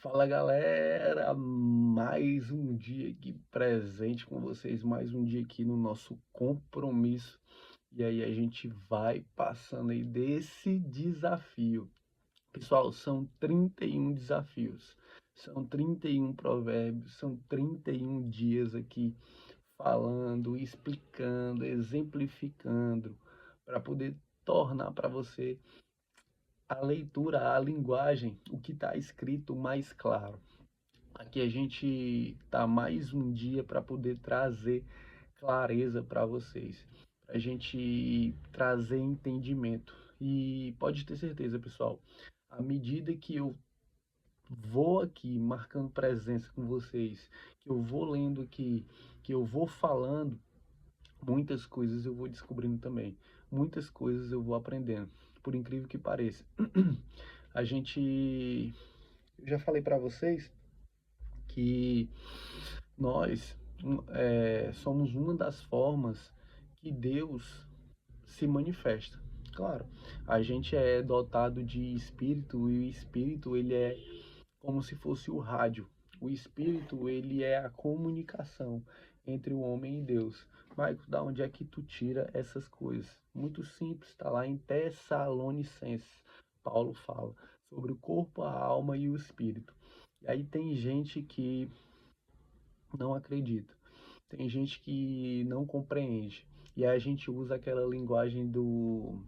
Fala galera, mais um dia aqui presente com vocês, mais um dia aqui no nosso compromisso. E aí a gente vai passando aí desse desafio. Pessoal, são 31 desafios, são 31 provérbios, são 31 dias aqui falando, explicando, exemplificando, para poder tornar para você a leitura, a linguagem, o que está escrito mais claro. Aqui a gente tá mais um dia para poder trazer clareza para vocês, para a gente trazer entendimento. E pode ter certeza, pessoal, à medida que eu vou aqui marcando presença com vocês, que eu vou lendo aqui, que eu vou falando, muitas coisas eu vou descobrindo também, muitas coisas eu vou aprendendo, por incrível que pareça. A gente, eu já falei para vocês que nós somos uma das formas que Deus se manifesta. Claro, a gente é dotado de espírito e o espírito ele é como se fosse o rádio. O espírito ele é a comunicação entre o homem e Deus. Maico, da onde é que tu tira essas coisas? Muito simples, está lá em Tessalonicenses. Paulo fala sobre o corpo, a alma e o espírito. E aí tem gente que não acredita. Tem gente que não compreende. E aí a gente usa aquela linguagem do.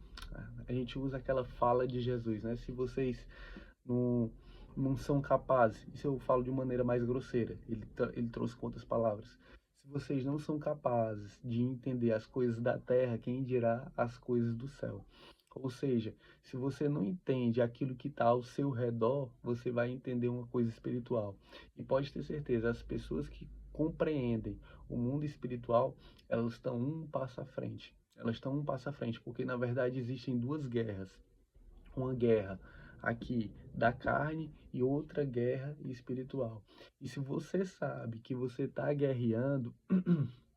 A gente usa aquela fala de Jesus, né? Se vocês não, não são capazes, isso eu falo de maneira mais grosseira, ele trouxe com outras palavras. Se vocês não são capazes de entender as coisas da terra, quem dirá as coisas do céu? Ou seja, se você não entende aquilo que está ao seu redor, você vai entender uma coisa espiritual. E pode ter certeza, as pessoas que compreendem o mundo espiritual, elas estão um passo à frente. Elas estão um passo à frente, porque na verdade existem duas guerras. Uma guerra aqui da carne e outra guerra espiritual. E se você sabe que você está guerreando,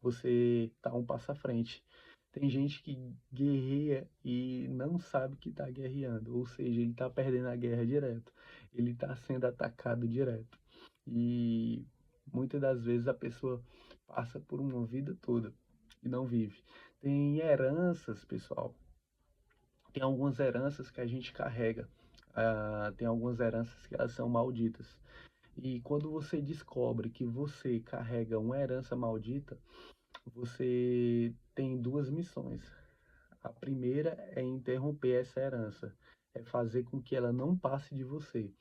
você está um passo à frente. Tem gente que guerreia e não sabe que está guerreando, ou seja, ele está perdendo a guerra direto, ele está sendo atacado direto. E muitas das vezes a pessoa passa por uma vida toda e não vive. Tem heranças, pessoal, tem algumas heranças que a gente carrega. Tem algumas heranças que elas são malditas. E quando você descobre que você carrega uma herança maldita, você tem duas missões. A primeira é interromper essa herança, é fazer com que ela não passe de você.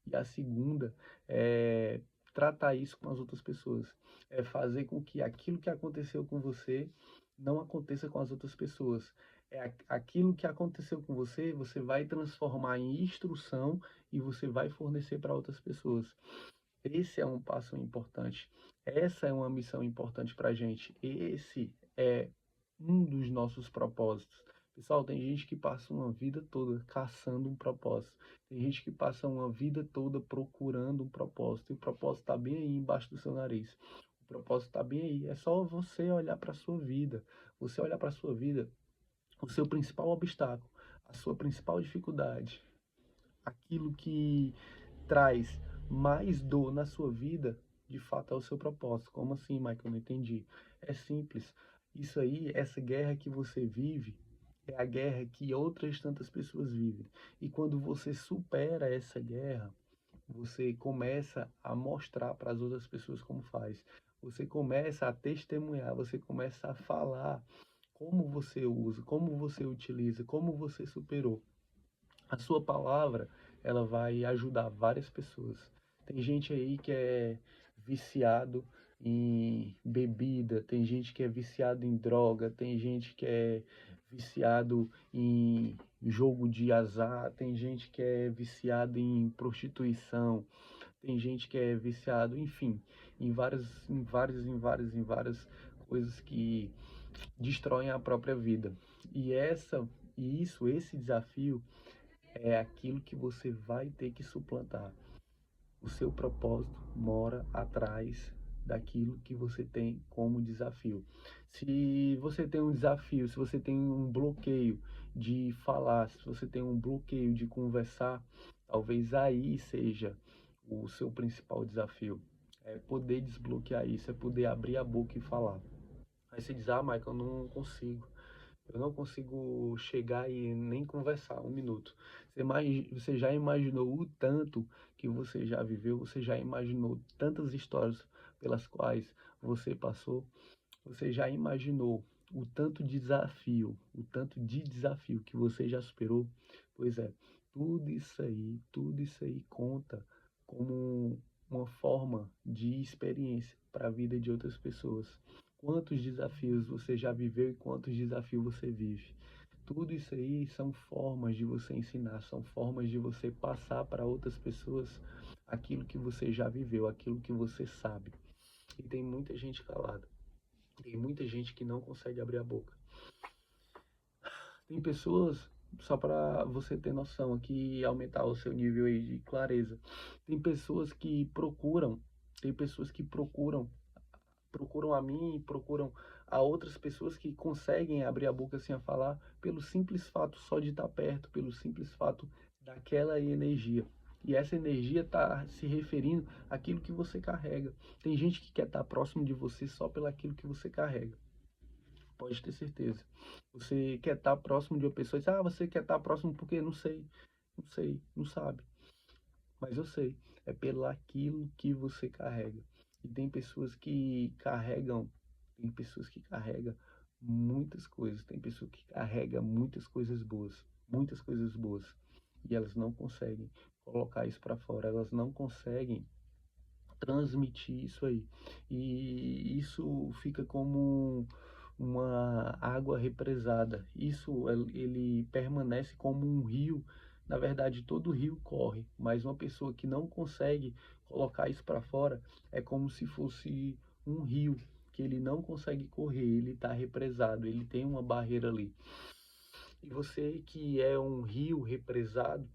E a segunda é tratar isso com as outras pessoas, é fazer com que aquilo que aconteceu com você não aconteça com as outras pessoas. Aquilo que aconteceu com você, você vai transformar em instrução e você vai fornecer para outras pessoas. Esse é um passo importante. Essa é uma missão importante para a gente. Esse é um dos nossos propósitos. Pessoal, tem gente que passa uma vida toda caçando um propósito. Tem gente que passa uma vida toda procurando um propósito. E o propósito está bem aí embaixo do seu nariz. O propósito está bem aí. É só você olhar para a sua vida. Você olhar para a sua vida, o seu principal obstáculo, a sua principal dificuldade, aquilo que traz mais dor na sua vida, de fato é o seu propósito. Como assim, Michael? Eu não entendi. É simples. Isso aí, essa guerra que você vive, é a guerra que outras tantas pessoas vivem. E quando você supera essa guerra, você começa a mostrar para as outras pessoas como faz. Você começa a testemunhar, você começa a falar como você usa, como você utiliza, como você superou. A sua palavra, ela vai ajudar várias pessoas. Tem gente aí que é viciado em bebida, tem gente que é viciado em droga, tem gente que é viciado em jogo de azar, tem gente que é viciado em prostituição, tem gente que é viciado, enfim, em várias coisas que destroem a própria vida. Esse desafio é aquilo que você vai ter que suplantar. O seu propósito mora atrás daquilo que você tem como desafio. Se você tem um desafio, se você tem um bloqueio de falar, se você tem um bloqueio de conversar, talvez aí seja o seu principal desafio. É poder desbloquear isso, é poder abrir a boca e falar. Aí você diz, Michael, eu não consigo. Eu não consigo chegar e nem conversar um minuto. Você já imaginou o tanto que você já viveu? Você já imaginou tantas histórias pelas quais você passou? Você já imaginou o tanto de desafio que você já superou? Pois é, tudo isso aí conta como uma forma de experiência para a vida de outras pessoas. Quantos desafios você já viveu e quantos desafios você vive? Tudo isso aí são formas de você ensinar, são formas de você passar para outras pessoas aquilo que você já viveu, aquilo que você sabe. E tem muita gente calada. Tem muita gente que não consegue abrir a boca. Tem pessoas, só para você ter noção aqui e aumentar o seu nível aí de clareza. Tem pessoas que procuram, tem pessoas que procuram a mim, procuram a outras pessoas que conseguem abrir a boca assim a falar pelo simples fato só de estar perto, pelo simples fato daquela energia. E essa energia está se referindo àquilo que você carrega. Tem gente que quer estar próximo de você só pelo aquilo que você carrega. Pode ter certeza. Você quer estar próximo de uma pessoa e diz, você quer estar próximo porque não sei, não sei, não sabe. Mas eu sei, é pelo aquilo que você carrega. E tem pessoas que carregam muitas coisas, tem pessoas que carregam muitas coisas boas. E elas não conseguem colocar isso para fora, elas não conseguem transmitir isso aí. E isso fica como uma água represada. Isso ele permanece como um rio. Na verdade, todo rio corre, mas uma pessoa que não consegue colocar isso para fora é como se fosse um rio que ele não consegue correr, ele está represado, ele tem uma barreira ali. E você que é um rio represado,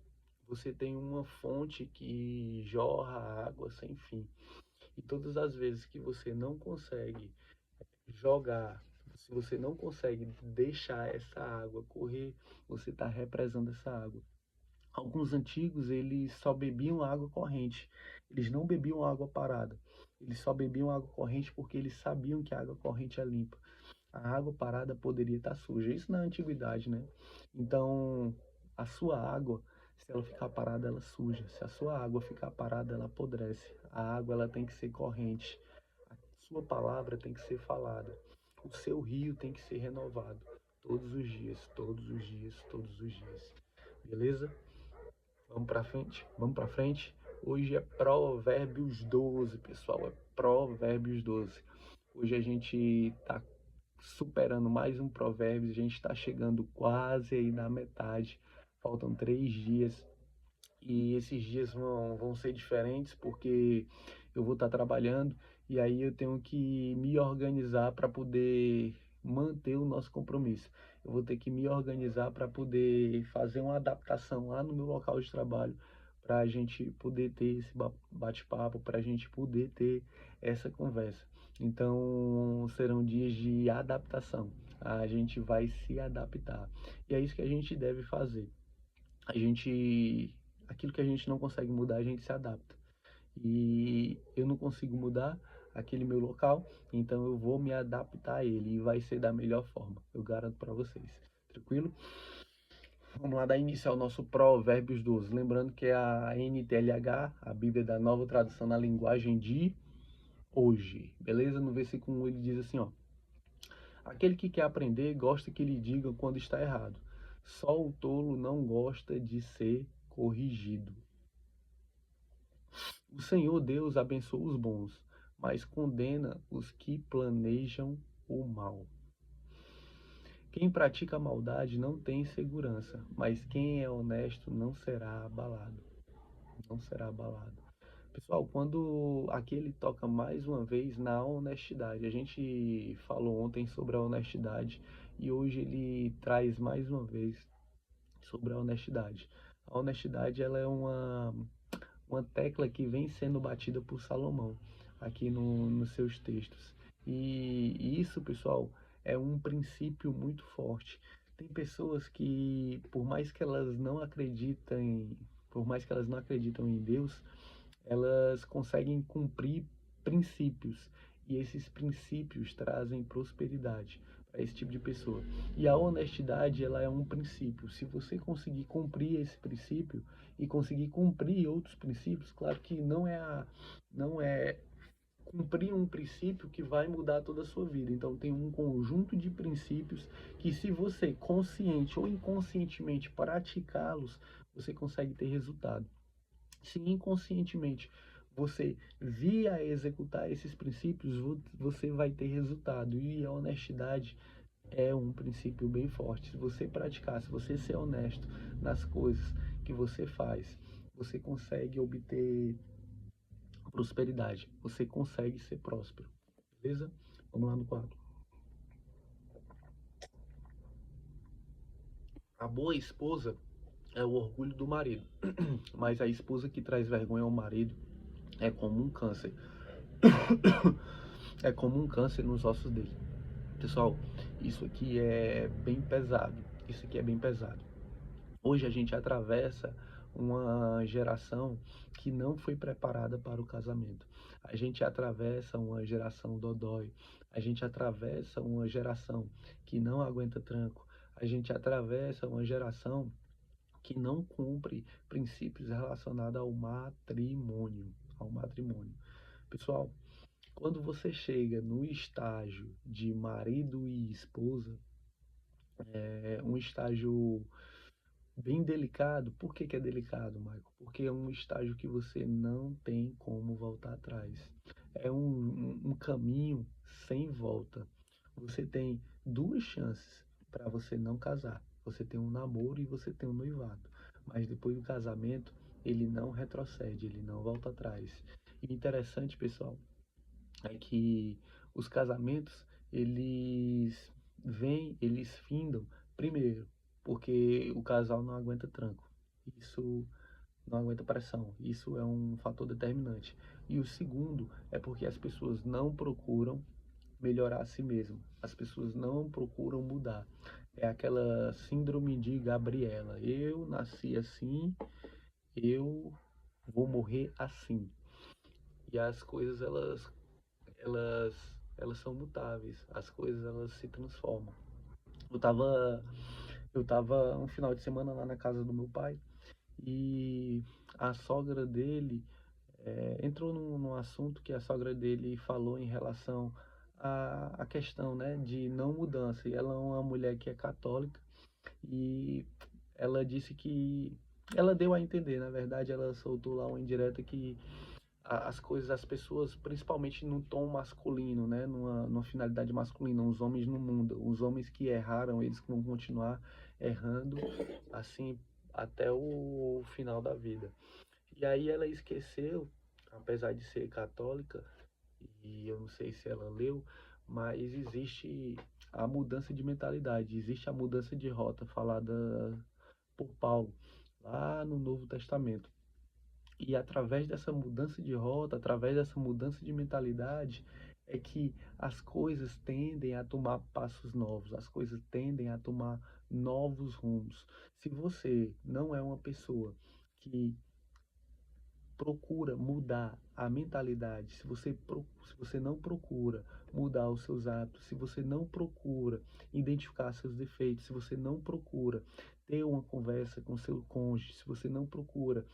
você tem uma fonte que jorra água sem fim. E todas as vezes que você não consegue jogar, se você não consegue deixar essa água correr, você está represando essa água. Alguns antigos, eles só bebiam água corrente. Eles não bebiam água parada. Eles só bebiam água corrente porque eles sabiam que a água corrente é limpa. A água parada poderia estar suja. Isso na antiguidade, né? Então, a sua água, se ela ficar parada, ela suja. Se a sua água ficar parada, ela apodrece. A água, ela tem que ser corrente. A sua palavra tem que ser falada. O seu rio tem que ser renovado. Todos os dias, todos os dias, todos os dias. Beleza? Vamos para frente? Vamos para frente? Hoje é Provérbios 12, pessoal. É Provérbios 12. Hoje a gente está superando mais um provérbio, a gente está chegando quase aí na metade, faltam 3 dias e esses dias vão ser diferentes porque eu vou estar trabalhando e aí eu tenho que me organizar para poder manter o nosso compromisso. Eu vou ter que me organizar para poder fazer uma adaptação lá no meu local de trabalho para a gente poder ter esse bate-papo, para a gente poder ter essa conversa. Então serão dias de adaptação. A gente vai se adaptar. E é isso que a gente deve fazer. A gente, aquilo que a gente não consegue mudar, a gente se adapta. E eu não consigo mudar aquele meu local, então eu vou me adaptar a ele e vai ser da melhor forma. Eu garanto para vocês. Tranquilo? Vamos lá dar início ao nosso Provérbios 12. Lembrando que é a NTLH, a Bíblia da Nova Tradução na Linguagem de Hoje. Beleza? No versículo 1 ele diz assim, ó: aquele que quer aprender gosta que lhe digam quando está errado. Só o tolo não gosta de ser corrigido. O Senhor Deus abençoa os bons, mas condena os que planejam o mal. Quem pratica a maldade não tem segurança, mas quem é honesto não será abalado. Não será abalado. Pessoal, quando aqui ele toca mais uma vez na honestidade. A gente falou ontem sobre a honestidade e hoje ele traz mais uma vez sobre a honestidade. A honestidade ela é uma tecla que vem sendo batida por Salomão aqui nos seus textos. E isso, pessoal, é um princípio muito forte. Tem pessoas que, por mais que elas não acreditem em Deus, elas conseguem cumprir princípios, e esses princípios trazem prosperidade para esse tipo de pessoa. E a honestidade, ela é um princípio. Se você conseguir cumprir esse princípio e conseguir cumprir outros princípios, claro que não é cumprir um princípio que vai mudar toda a sua vida. Então tem um conjunto de princípios que, se você consciente ou inconscientemente praticá-los, você consegue ter resultado. Se inconscientemente você vir a executar esses princípios, você vai ter resultado. E a honestidade é um princípio bem forte. Se você praticar, se você ser honesto nas coisas que você faz, você consegue obter prosperidade. Você consegue ser próspero. Beleza? Vamos lá no quadro. A boa esposa é o orgulho do marido, mas a esposa que traz vergonha ao marido é como um câncer. É como um câncer nos ossos dele. Pessoal, isso aqui é bem pesado. Isso aqui é bem pesado. Hoje a gente atravessa uma geração que não foi preparada para o casamento. A gente atravessa uma geração dodói. A gente atravessa uma geração que não aguenta tranco. A gente atravessa uma geração que não cumpre princípios relacionados ao matrimônio. Ao matrimônio. Pessoal, quando você chega no estágio de marido e esposa, é um estágio bem delicado. Por que que é delicado, Michael? Porque é um estágio que você não tem como voltar atrás. É um caminho sem volta. Você tem duas chances para você não casar. Você tem um namoro e você tem um noivado. Mas depois do casamento, ele não retrocede, ele não volta atrás. E interessante, pessoal, é que os casamentos, eles findam primeiro, porque o casal não aguenta tranco. Isso não aguenta pressão. Isso é um fator determinante. E o segundo é porque as pessoas não procuram melhorar a si mesmo. As pessoas não procuram mudar. É aquela síndrome de Gabriela. Eu nasci assim, eu vou morrer assim. E as coisas, elas, elas são mutáveis. As coisas, elas se transformam. Eu tava, eu tava um final de semana lá na casa do meu pai e a sogra dele entrou num assunto que a sogra dele falou em relação à questão, né, de não mudança. E ela é uma mulher que é católica e ela disse que ela deu a entender, na verdade, ela soltou lá uma indireta que as coisas, as pessoas, principalmente no tom masculino, né, numa finalidade masculina, os homens não mudam. Os homens que erraram, eles vão continuar errando assim até o final da vida. E aí ela esqueceu, apesar de ser católica, e eu não sei se ela leu, mas existe a mudança de mentalidade, existe a mudança de rota falada por Paulo lá no Novo Testamento. E através dessa mudança de rota, através dessa mudança de mentalidade, é que as coisas tendem a tomar passos novos, as coisas tendem a tomar novos rumos. Se você não é uma pessoa que procura mudar a mentalidade, se você não procura mudar os seus hábitos, se você não procura identificar seus defeitos, se você não procura ter uma conversa com seu cônjuge, se você não procura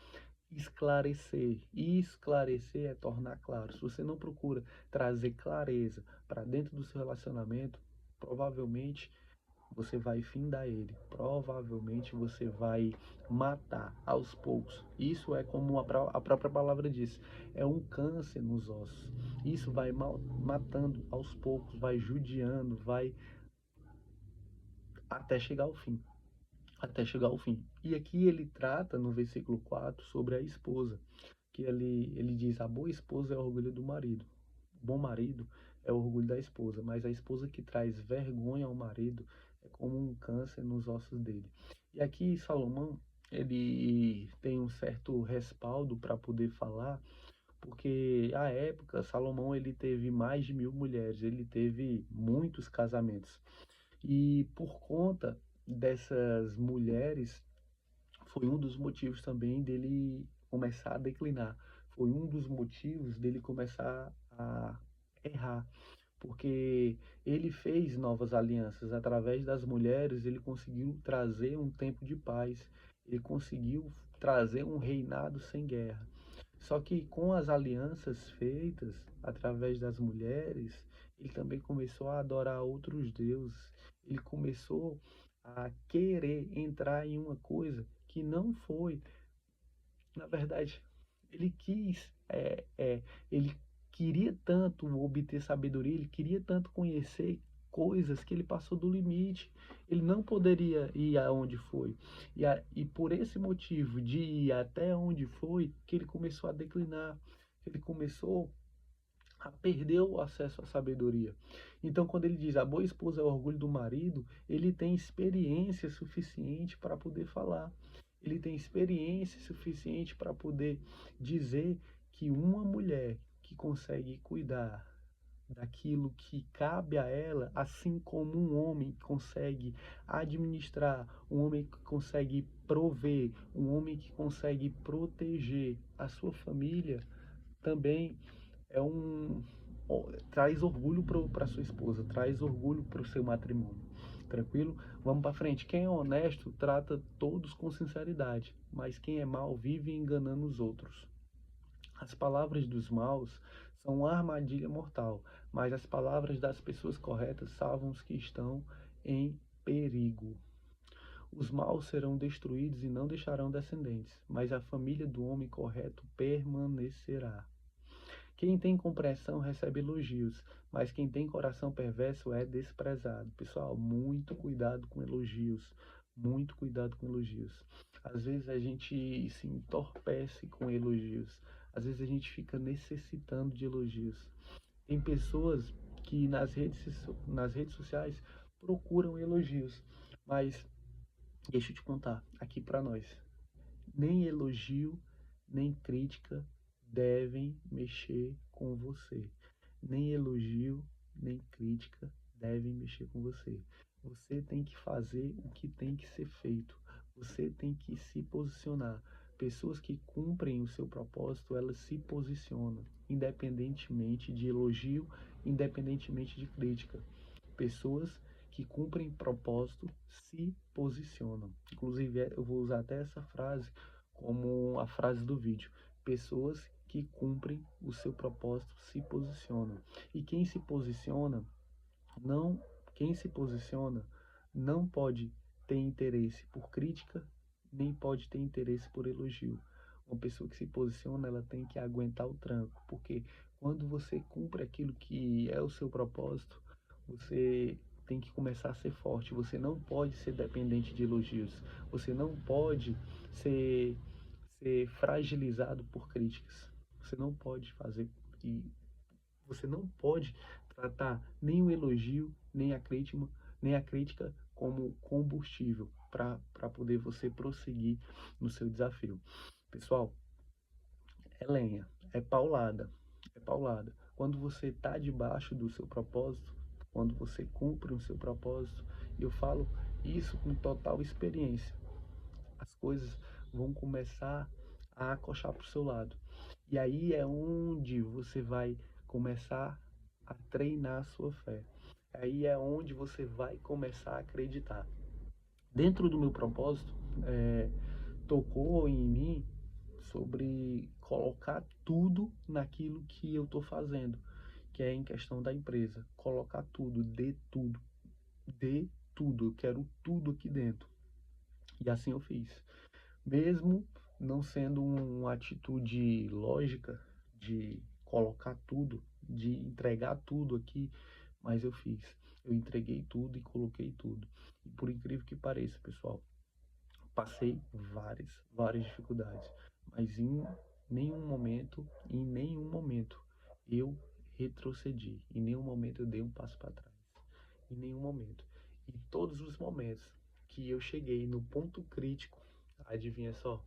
esclarecer. E esclarecer é tornar claro. Se você não procura trazer clareza para dentro do seu relacionamento, provavelmente você vai findar ele. Provavelmente você vai matar aos poucos. Isso é como a própria palavra diz, é um câncer nos ossos. Isso vai matando aos poucos, vai judiando, vai até chegar ao fim. Até chegar ao fim. E aqui ele trata no versículo 4 sobre a esposa, que ele diz: a boa esposa é o orgulho do marido, o bom marido é o orgulho da esposa, mas a esposa que traz vergonha ao marido é como um câncer nos ossos dele. E aqui Salomão, ele tem um certo respaldo para poder falar, porque à época Salomão ele teve mais de 1.000 mulheres, ele teve muitos casamentos. E por conta dessas mulheres, foi um dos motivos também dele começar a declinar. foi um dos motivos dele começar a errar, porque ele fez novas alianças através das mulheres, ele conseguiu trazer um tempo de paz, ele conseguiu trazer um reinado sem guerra. Só que com as alianças feitas através das mulheres, ele também começou a adorar outros deuses. Ele começou a querer entrar em uma coisa que não foi, na verdade, ele quis, ele queria tanto obter sabedoria, ele queria tanto conhecer coisas que ele passou do limite. Ele não poderia ir aonde foi. E por esse motivo de ir até onde foi, que ele começou a declinar. Ele começou a perder o acesso à sabedoria. Então, quando ele diz a boa esposa é o orgulho do marido, ele tem experiência suficiente para poder falar. Ele tem experiência suficiente para poder dizer que uma mulher que consegue cuidar daquilo que cabe a ela, assim como um homem que consegue administrar, um homem que consegue prover, um homem que consegue proteger a sua família, também é um traz orgulho para sua esposa, traz orgulho para o seu matrimônio. Tranquilo? Vamos para frente. Quem é honesto trata todos com sinceridade, mas quem é mau vive enganando os outros. As palavras dos maus são uma armadilha mortal, mas as palavras das pessoas corretas salvam os que estão em perigo. Os maus serão destruídos e não deixarão descendentes, mas a família do homem correto permanecerá. Quem tem compreensão recebe elogios, mas quem tem coração perverso é desprezado. Pessoal, muito cuidado com elogios. Muito cuidado com elogios. Às vezes a gente se entorpece com elogios. Às vezes a gente fica necessitando de elogios. Tem pessoas que nas redes sociais procuram elogios, mas deixa eu te contar aqui para nós. Nem elogio, nem crítica devem mexer com você. Nem elogio, nem crítica devem mexer com você. Você tem que fazer o que tem que ser feito. Você tem que se posicionar. Pessoas que cumprem o seu propósito, elas se posicionam, independentemente de elogio, independentemente de crítica. Pessoas que cumprem propósito se posicionam. Inclusive, eu vou usar até essa frase como a frase do vídeo. Pessoas que cumprem o seu propósito se posicionam. E não, quem se posiciona não pode ter interesse por crítica, nem pode ter interesse por elogio. Uma pessoa que se posiciona, ela tem que aguentar o tranco, porque quando você cumpre aquilo que é o seu propósito, você tem que começar a ser forte. Você não pode ser dependente de elogios. Você não pode ser, ser fragilizado por críticas. Você não pode fazer e você não pode tratar nem o elogio, nem a crítica como combustível para poder você prosseguir no seu desafio. Pessoal, é lenha, é paulada, é paulada. Quando você está debaixo do seu propósito, quando você cumpre o seu propósito, eu falo isso com total experiência. As coisas vão começar a acochar para o seu lado. E aí é onde você vai começar a treinar a sua fé. Aí é onde você vai começar a acreditar. Dentro do meu propósito, tocou em mim sobre colocar tudo naquilo que eu estou fazendo, que é em questão da empresa. Colocar tudo, dê tudo. Eu quero tudo aqui dentro. E assim eu fiz. Mesmo não sendo uma atitude lógica de colocar tudo, de entregar tudo aqui, mas eu fiz. Eu entreguei tudo e coloquei tudo. E por incrível que pareça, pessoal, passei várias dificuldades, mas em nenhum momento eu retrocedi, em nenhum momento eu dei um passo para trás, em nenhum momento. E todos os momentos que eu cheguei no ponto crítico, adivinha só,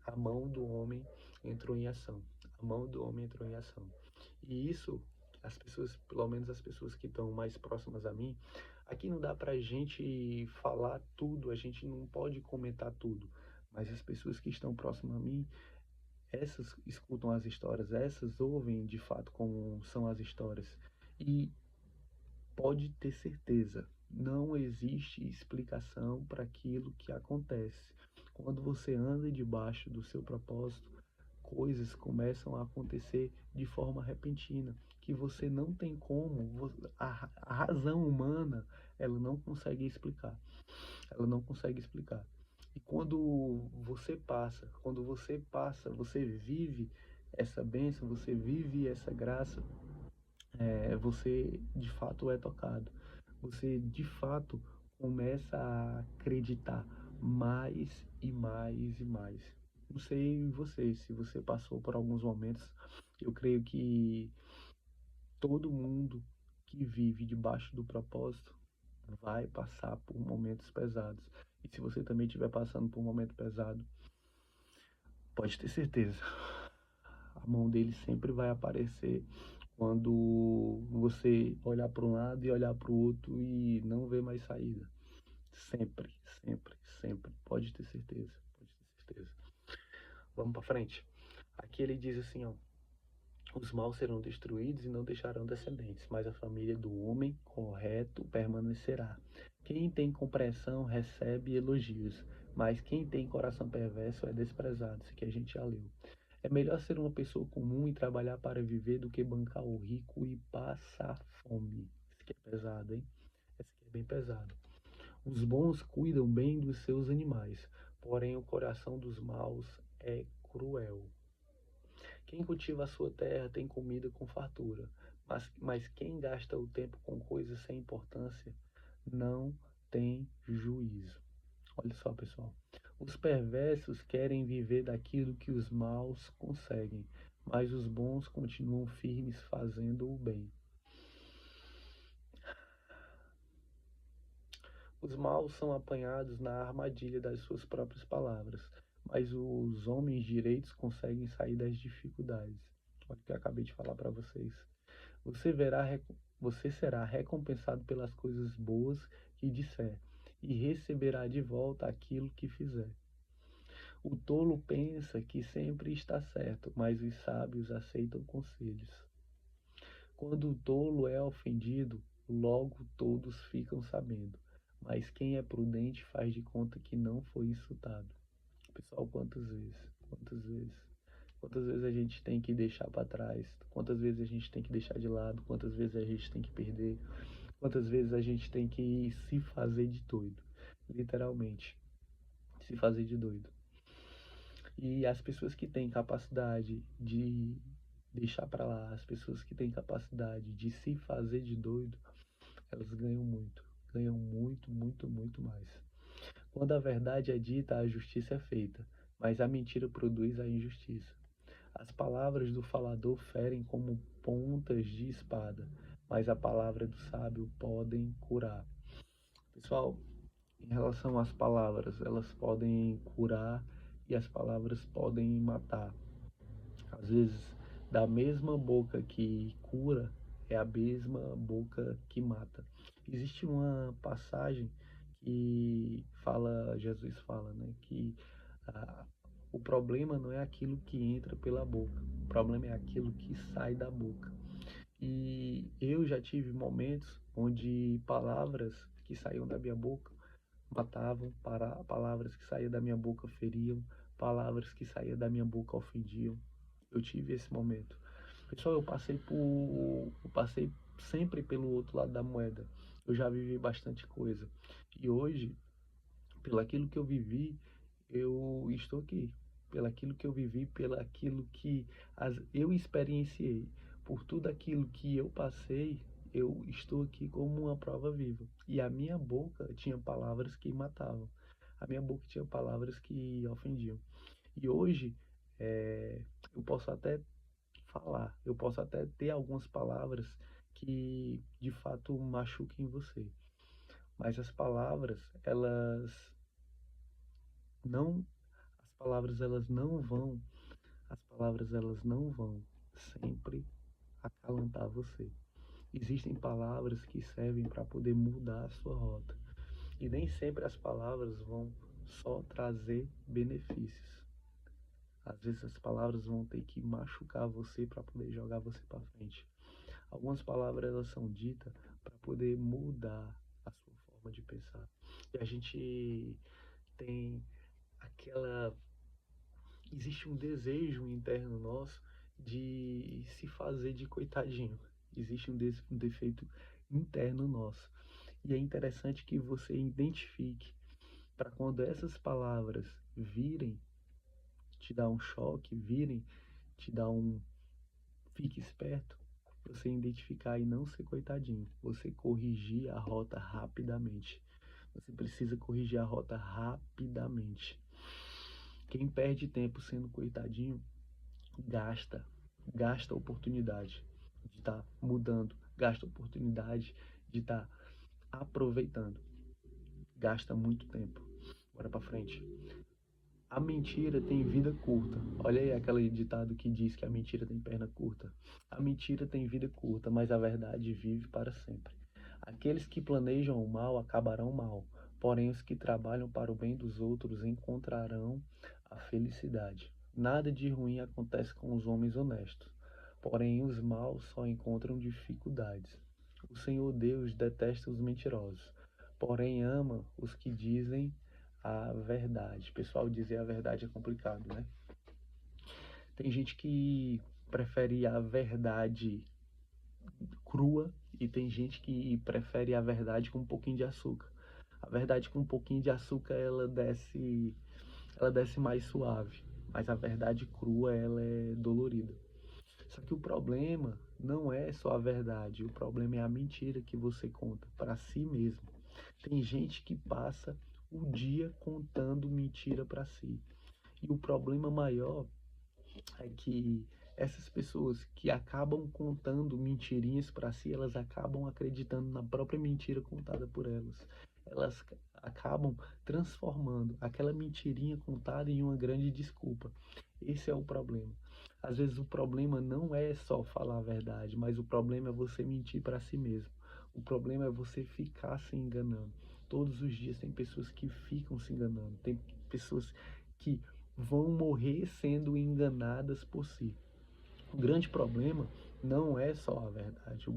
a mão do homem entrou em ação. A mão do homem entrou em ação. E isso, as pessoas, pelo menos as pessoas que estão mais próximas a mim, aqui não dá pra gente falar tudo, a gente não pode comentar tudo, mas as pessoas que estão próximas a mim, essas escutam as histórias, essas ouvem de fato como são as histórias. E pode ter certeza, não existe explicação para aquilo que acontece. Quando você anda debaixo do seu propósito, coisas começam a acontecer de forma repentina, que você não tem como, a razão humana, ela não consegue explicar. Ela não consegue explicar. E quando você passa, você vive essa bênção, você vive essa graça, você de fato é tocado. Você de fato começa a acreditar mais e mais e mais. Não sei você, se você passou por alguns momentos, eu creio que todo mundo que vive debaixo do propósito vai passar por momentos pesados. E se você também estiver passando por um momento pesado, pode ter certeza, a mão dele sempre vai aparecer quando você olhar para um lado e olhar para o outro e não ver mais saída. Sempre, sempre, sempre. Pode ter certeza, pode ter certeza. Vamos para frente. Aqui ele diz assim, ó: os maus serão destruídos e não deixarão descendentes, mas a família do homem correto permanecerá. Quem tem compreensão recebe elogios, mas quem tem coração perverso é desprezado. Isso que a gente já leu. É melhor ser uma pessoa comum e trabalhar para viver do que bancar o rico e passar fome. Isso aqui é pesado, hein? Esse aqui é bem pesado. Os bons cuidam bem dos seus animais, porém o coração dos maus é cruel. Quem cultiva a sua terra tem comida com fartura, mas quem gasta o tempo com coisas sem importância não tem juízo. Olha só, pessoal. Os perversos querem viver daquilo que os maus conseguem, mas os bons continuam firmes fazendo o bem. Os maus são apanhados na armadilha das suas próprias palavras, mas os homens direitos conseguem sair das dificuldades. Olha o que eu acabei de falar para vocês. Você verá, você será recompensado pelas coisas boas que disser, e receberá de volta aquilo que fizer. O tolo pensa que sempre está certo, mas os sábios aceitam conselhos. Quando o tolo é ofendido, logo todos ficam sabendo, mas quem é prudente faz de conta que não foi insultado. Pessoal, quantas vezes? Quantas vezes? Quantas vezes a gente tem que deixar para trás? Quantas vezes a gente tem que deixar de lado? Quantas vezes a gente tem que perder? Quantas vezes a gente tem que se fazer de doido? Literalmente, se fazer de doido. E as pessoas que têm capacidade de deixar para lá, as pessoas que têm capacidade de se fazer de doido, elas ganham muito, muito, muito mais. Quando a verdade é dita, a justiça é feita, mas a mentira produz a injustiça. As palavras do falador ferem como pontas de espada, mas a palavra do sábio podem curar. Pessoal, em relação às palavras, elas podem curar e as palavras podem matar. Às vezes, da mesma boca que cura, é a mesma boca que mata. Existe uma passagem que fala, Jesus fala, né, que ah, o problema não é aquilo que entra pela boca, o problema é aquilo que sai da boca. E eu já tive momentos onde palavras que saíam da minha boca matavam, palavras que saíam da minha boca feriam, palavras que saíam da minha boca ofendiam. Eu tive esse momento. Pessoal, eu passei sempre pelo outro lado da moeda. Eu já vivi bastante coisa. E hoje, pelo aquilo que eu vivi, eu estou aqui. Pelo aquilo que eu vivi, pelo aquilo que eu experienciei, por tudo aquilo que eu passei, eu estou aqui como uma prova viva. E a minha boca tinha palavras que matavam. A minha boca tinha palavras que ofendiam. E hoje, eu posso até falar, eu posso até ter algumas palavras que de fato machuquem você. Mas não, as palavras elas não vão, as palavras elas não vão sempre acalentar você. Existem palavras que servem para poder mudar a sua rota. E nem sempre as palavras vão só trazer benefícios. Às vezes as palavras vão ter que machucar você para poder jogar você para frente. Algumas palavras elas são ditas para poder mudar a sua forma de pensar. E a gente tem aquela existe um desejo interno nosso de se fazer de coitadinho. Existe um defeito interno nosso. E é interessante que você identifique para quando essas palavras virem te dar um choque, virem te dar um fique esperto, você identificar e não ser coitadinho, você corrigir a rota rapidamente. Você precisa corrigir a rota rapidamente. Quem perde tempo sendo coitadinho, gasta, gasta a oportunidade de estar mudando, gasta a oportunidade de estar aproveitando, gasta muito tempo. Bora para frente. A mentira tem vida curta. Olha aí aquele ditado que diz que a mentira tem perna curta. A mentira tem vida curta, mas a verdade vive para sempre. Aqueles que planejam o mal acabarão mal, porém os que trabalham para o bem dos outros encontrarão a felicidade. Nada de ruim acontece com os homens honestos, porém os maus só encontram dificuldades. O Senhor Deus detesta os mentirosos, porém ama os que dizem a verdade. Pessoal, dizer a verdade é complicado, né? Tem gente que prefere a verdade crua e tem gente que prefere a verdade com um pouquinho de açúcar. A verdade com um pouquinho de açúcar ela desce mais suave, mas a verdade crua ela é dolorida. Só que o problema não é só a verdade, o problema é a mentira que você conta para si mesmo. Tem gente que passa o dia contando mentira para si. E o problema maior é que essas pessoas que acabam contando mentirinhas para si, elas acabam acreditando na própria mentira contada por elas. Elas acabam transformando aquela mentirinha contada em uma grande desculpa. Esse é o problema. Às vezes o problema não é só falar a verdade, mas o problema é você mentir para si mesmo. O problema é você ficar se enganando. Todos os dias tem pessoas que ficam se enganando, tem pessoas que vão morrer sendo enganadas por si. O grande problema não é só a verdade, o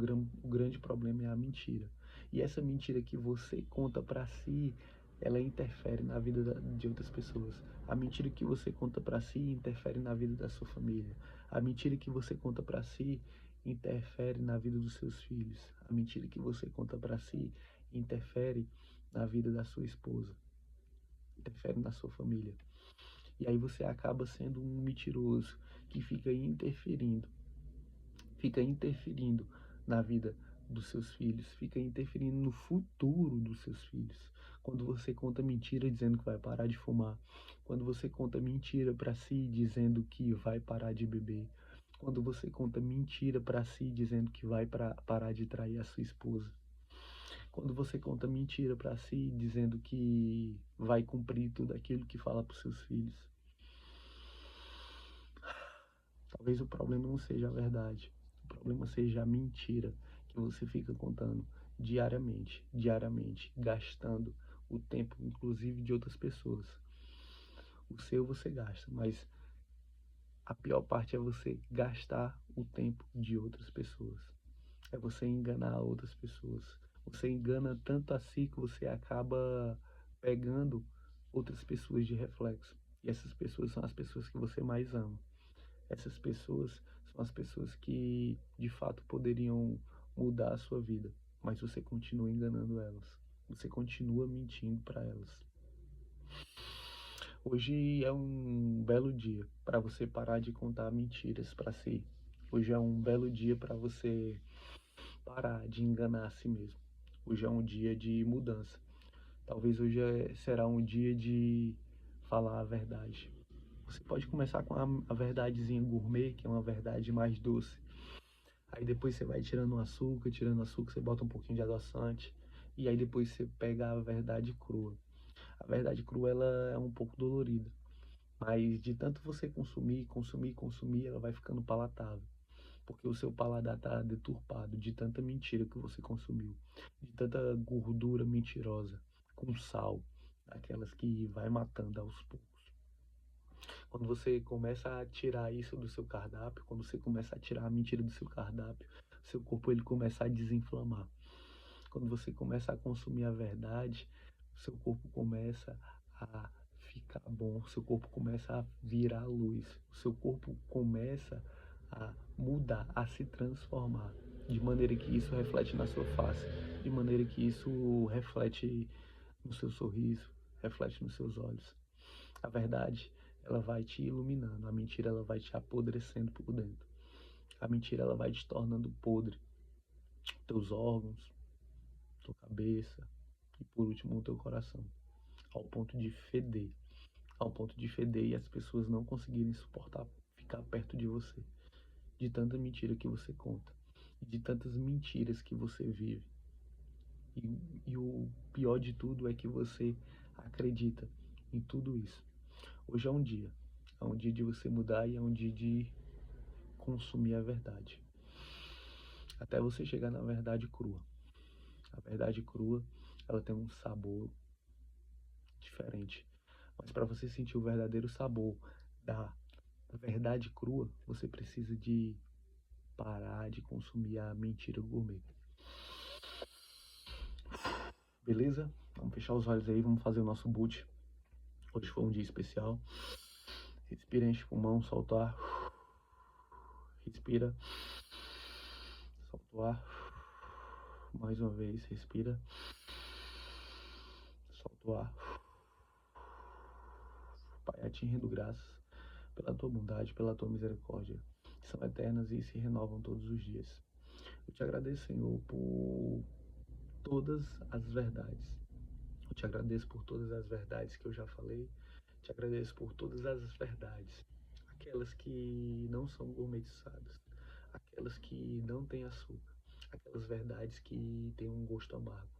grande problema é a mentira. E essa mentira que você conta para si, ela interfere na vida de outras pessoas. A mentira que você conta para si interfere na vida da sua família. A mentira que você conta para si interfere na vida dos seus filhos. A mentira que você conta para si interfere na vida da sua esposa, interfere na sua família. E aí você acaba sendo um mentiroso que fica interferindo na vida dos seus filhos, fica interferindo no futuro dos seus filhos. Quando você conta mentira dizendo que vai parar de fumar, quando você conta mentira para si dizendo que vai parar de beber, quando você conta mentira para si dizendo que vai parar de trair a sua esposa, quando você conta mentira para si dizendo que vai cumprir tudo aquilo que fala para os seus filhos. Talvez o problema não seja a verdade, o problema seja a mentira que você fica contando diariamente, gastando o tempo, inclusive, de outras pessoas. O seu você gasta, mas a pior parte é você gastar o tempo de outras pessoas. É você enganar outras pessoas. Você engana tanto a si que você acaba pegando outras pessoas de reflexo. E essas pessoas são as pessoas que você mais ama. Essas pessoas são as pessoas que de fato poderiam mudar a sua vida, mas você continua enganando elas. Você continua mentindo para elas. Hoje é um belo dia para você parar de contar mentiras para si. Hoje é um belo dia para você parar de enganar a si mesmo. Hoje é um dia de mudança. Talvez hoje será um dia de falar a verdade. Você pode começar com a verdadezinha gourmet, que é uma verdade mais doce. Aí depois você vai tirando açúcar, você bota um pouquinho de adoçante. E aí depois você pega a verdade crua. A verdade crua ela é um pouco dolorida. Mas de tanto você consumir, ela vai ficando palatável. Porque o seu paladar está deturpado de tanta mentira que você consumiu. De tanta gordura mentirosa, com sal. Aquelas que vai matando aos poucos. Quando você começa a tirar isso do seu cardápio, quando você começa a tirar a mentira do seu cardápio, seu corpo ele começa a desinflamar. Quando você começa a consumir a verdade, seu corpo começa a ficar bom, seu corpo começa a virar luz, o seu corpo começa a mudar, a se transformar, de maneira que isso reflete na sua face, de maneira que isso reflete no seu sorriso, reflete nos seus olhos. A verdade, ela vai te iluminando, a mentira ela vai te apodrecendo por dentro. A mentira ela vai te tornando podre, teus órgãos, tua cabeça e por último o teu coração, ao ponto de feder, ao ponto de feder e as pessoas não conseguirem suportar ficar perto de você, de tanta mentira que você conta, de tantas mentiras que você vive. E o pior de tudo é que você acredita em tudo isso. Hoje é um dia de você mudar e é um dia de consumir a verdade, até você chegar na verdade crua. A verdade crua, ela tem um sabor diferente. Mas para você sentir o verdadeiro sabor da verdade crua, você precisa de parar de consumir a mentira gourmet. Beleza? Vamos fechar os olhos aí, vamos fazer o nosso boot. Hoje foi um dia especial. Respira, enche o pulmão, solta o ar. Respira. Solta o ar. Mais uma vez, respira. Solta o ar. Pai, a ti rendo graças pela tua bondade, pela tua misericórdia, que são eternas e se renovam todos os dias. Eu te agradeço, Senhor, por todas as verdades. Eu te agradeço por todas as verdades que eu já falei. Te agradeço por todas as verdades. Aquelas que não são gourmetizadas. Aquelas que não têm açúcar. Aquelas verdades que têm um gosto amargo,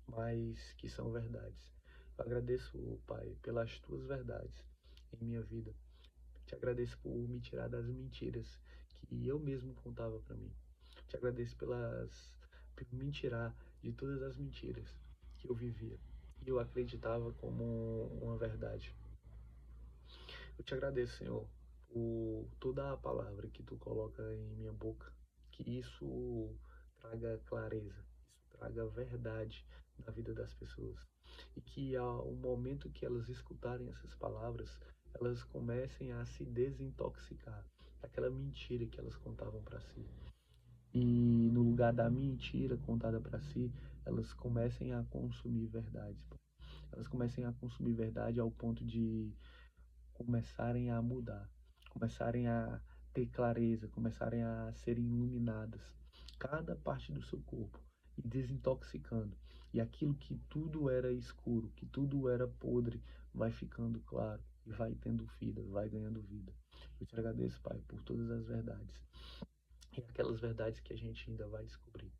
mas que são verdades. Eu agradeço, Pai, pelas tuas verdades em minha vida. Te agradeço por me tirar das mentiras que eu mesmo contava para mim. Te agradeço por me tirar de todas as mentiras que eu vivia e eu acreditava como uma verdade. Eu te agradeço, Senhor, por toda a palavra que tu coloca em minha boca, que isso traga clareza, isso traga verdade na vida das pessoas. E que ao momento que elas escutarem essas palavras, elas comecem a se desintoxicar daquela mentira que elas contavam para si. E no lugar da mentira contada para si, elas comecem a consumir verdades. Elas comecem a consumir verdade ao ponto de começarem a mudar, começarem a ter clareza, começarem a serem iluminadas, cada parte do seu corpo, e desintoxicando. E aquilo que tudo era escuro, que tudo era podre, vai ficando claro e vai tendo vida, vai ganhando vida. Eu te agradeço, Pai, por todas as verdades. E aquelas verdades que a gente ainda vai descobrir.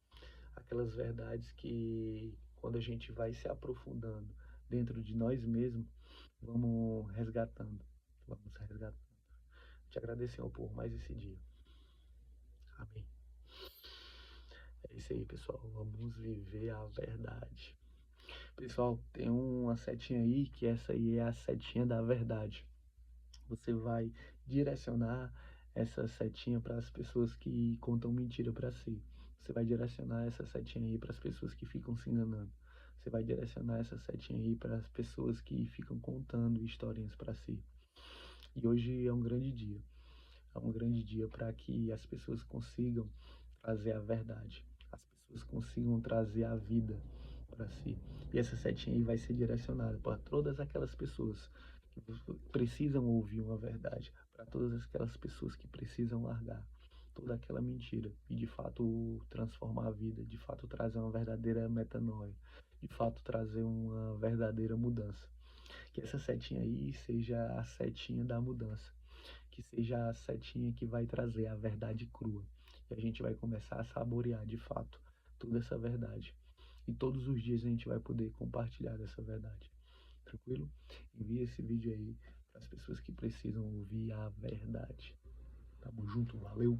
Aquelas verdades que, quando a gente vai se aprofundando dentro de nós mesmos, vamos resgatando. Vamos resgatando. Te agradeço, Senhor, por mais esse dia. Amém. É isso aí, pessoal. Vamos viver a verdade. Pessoal, tem uma setinha aí, que essa aí é a setinha da verdade. Você vai direcionar essa setinha para as pessoas que contam mentira para si. Você vai direcionar essa setinha aí para as pessoas que ficam se enganando. Você vai direcionar essa setinha aí para as pessoas que ficam contando historinhas para si. E hoje é um grande dia. É um grande dia para que as pessoas consigam trazer a verdade. As pessoas consigam trazer a vida para si. E essa setinha aí vai ser direcionada para todas aquelas pessoas que precisam ouvir uma verdade, para todas aquelas pessoas que precisam largar toda aquela mentira e de fato transformar a vida, de fato trazer uma verdadeira metanoia, de fato trazer uma verdadeira mudança. Que essa setinha aí seja a setinha da mudança, que seja a setinha que vai trazer a verdade crua. E a gente vai começar a saborear de fato toda essa verdade. E todos os dias a gente vai poder compartilhar essa verdade. Tranquilo? Envie esse vídeo aí para as pessoas que precisam ouvir a verdade. Tamo junto, valeu!